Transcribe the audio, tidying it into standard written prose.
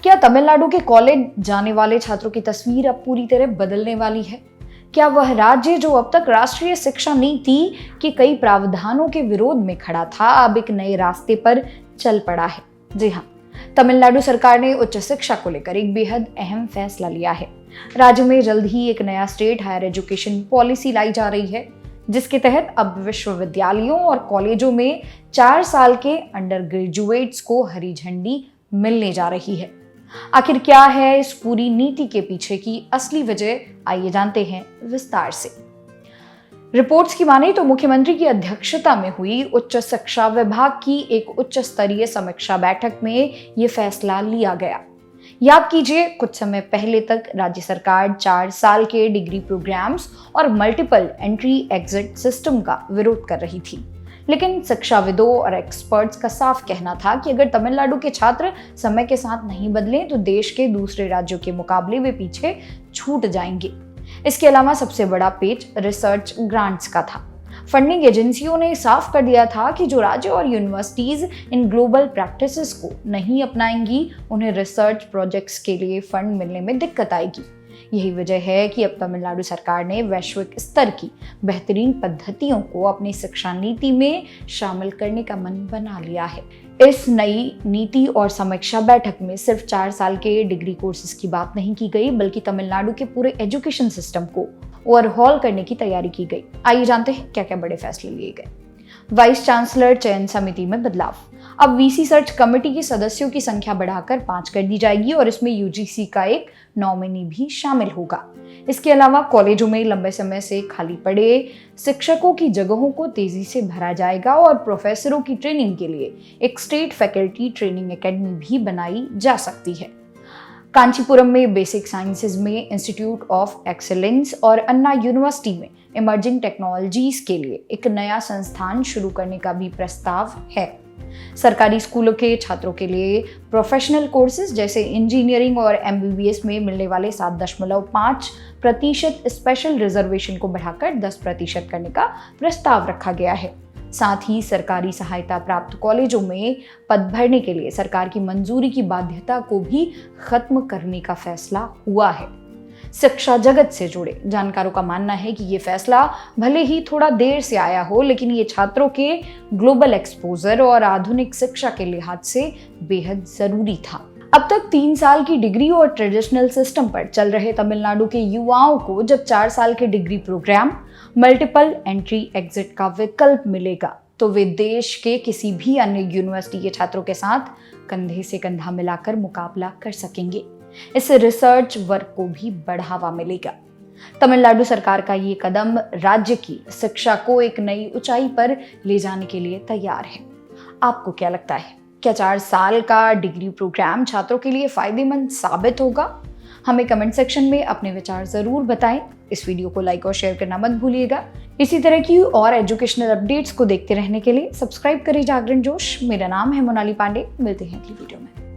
क्या तमिलनाडु के कॉलेज जाने वाले छात्रों की तस्वीर अब पूरी तरह बदलने वाली है? क्या वह राज्य जो अब तक राष्ट्रीय शिक्षा नीति के कई प्रावधानों के विरोध में खड़ा था, अब एक नए रास्ते पर चल पड़ा है? जी हाँ, तमिलनाडु सरकार ने उच्च शिक्षा को लेकर एक बेहद अहम फैसला लिया है। राज्य में जल्द ही एक नया स्टेट हायर एजुकेशन पॉलिसी लाई जा रही है, जिसके तहत अब विश्वविद्यालयों और कॉलेजों में 4 साल के अंडर ग्रेजुएट्स को हरी झंडी मिलने जा रही है। आखिर क्या है इस पूरी नीति के पीछे की असली वजह, आइए जानते हैं विस्तार से। रिपोर्ट्स की माने तो मुख्यमंत्री की अध्यक्षता में हुई उच्च शिक्षा विभाग की एक उच्च स्तरीय समीक्षा बैठक में ये फैसला लिया गया। याद कीजिए, कुछ समय पहले तक राज्य सरकार 4 साल के डिग्री प्रोग्राम्स और मल्टीपल एंट्री एग्जिट सिस्टम का विरोध कर रही थी। लेकिन शिक्षाविदों और एक्सपर्ट्स का साफ कहना था कि अगर तमिलनाडु के छात्र समय के साथ नहीं बदलें तो देश के दूसरे राज्यों के मुकाबले वे पीछे छूट जाएंगे। इसके अलावा सबसे बड़ा पेच रिसर्च ग्रांट्स का था। फंडिंग एजेंसियों ने साफ कर दिया था कि जो राज्य और यूनिवर्सिटीज इन ग्लोबल प्रैक्टिसेस को नहीं अपनाएंगी, उन्हें रिसर्च प्रोजेक्ट्स के लिए फंड मिलने में दिक्कत आएगी। यही वजह है कि अब तमिलनाडु सरकार ने वैश्विक स्तर की बेहतरीन पद्धतियों को अपनी शिक्षा नीति में शामिल करने का मन बना लिया है। इस नई नीति और समीक्षा बैठक में सिर्फ 4 साल के डिग्री कोर्सेज की बात नहीं की गई, बल्कि तमिलनाडु के पूरे एजुकेशन सिस्टम को ओवरहॉल करने की तैयारी की गई। आइए जानते हैं क्या क्या बड़े फैसले लिए गए। वाइस चांसलर चयन समिति में बदलाव। अब वीसी सर्च कमेटी के सदस्यों की संख्या बढ़ाकर 5 कर दी जाएगी और इसमें यूजीसी का एक नॉमिनी भी शामिल होगा। इसके अलावा कॉलेजों में लंबे समय से खाली पड़े शिक्षकों की जगहों को तेजी से भरा जाएगा और प्रोफेसरों की ट्रेनिंग के लिए एक स्टेट फैकल्टी ट्रेनिंग एकेडमी भी बनाई जा सकती है। कांचीपुरम में बेसिक साइंसेज में इंस्टीट्यूट ऑफ एक्सेलेंस और अन्ना यूनिवर्सिटी में इमर्जिंग टेक्नोलॉजीज के लिए एक नया संस्थान शुरू करने का भी प्रस्ताव है। सरकारी स्कूलों के छात्रों के लिए प्रोफेशनल कोर्सेज जैसे इंजीनियरिंग और एमबीबीएस में मिलने वाले 7.5% स्पेशल रिजर्वेशन को बढ़ाकर 10% करने का प्रस्ताव रखा गया है। साथ ही सरकारी सहायता प्राप्त कॉलेजों में पद भरने के लिए सरकार की मंजूरी की बाध्यता को भी खत्म करने का फैसला हुआ है। शिक्षा जगत से जुड़े जानकारों का मानना है कि ये फैसला भले ही थोड़ा देर से आया हो, लेकिन ये छात्रों के ग्लोबल एक्सपोजर और आधुनिक शिक्षा के लिहाज से बेहद जरूरी था। अब तक 3 साल की डिग्री और ट्रेडिशनल सिस्टम पर चल रहे तमिलनाडु के युवाओं को जब 4 साल के degree programme multiple entry exit का विकल्प मिलेगा, तो वे देश के किसी भी अन्य यूनिवर्सिटी के छात्रों के साथ कंधे से कंधा मिलाकर मुकाबला कर सकेंगे। इससे रिसर्च वर्क को भी बढ़ावा मिलेगा। तमिलनाडु सरकार का ये कदम राज्य की शिक्षा को एक नई ऊंचाई पर ले जाने के लिए तैयार है। आपको क्या लगता है? क्या 4 साल का डिग्री प्रोग्राम छात्रों के लिए फायदेमंद साबित होगा? हमें कमेंट सेक्शन में अपने विचार जरूर बताएं। इस वीडियो को लाइक और शेयर करना मत भूलिएगा। इसी तरह की और एजुकेशनल अपडेट्स को देखते रहने के लिए सब्सक्राइब करें जागरण जोश। मेरा नाम है मोनाली पांडे। मिलते हैं अगली वीडियो में।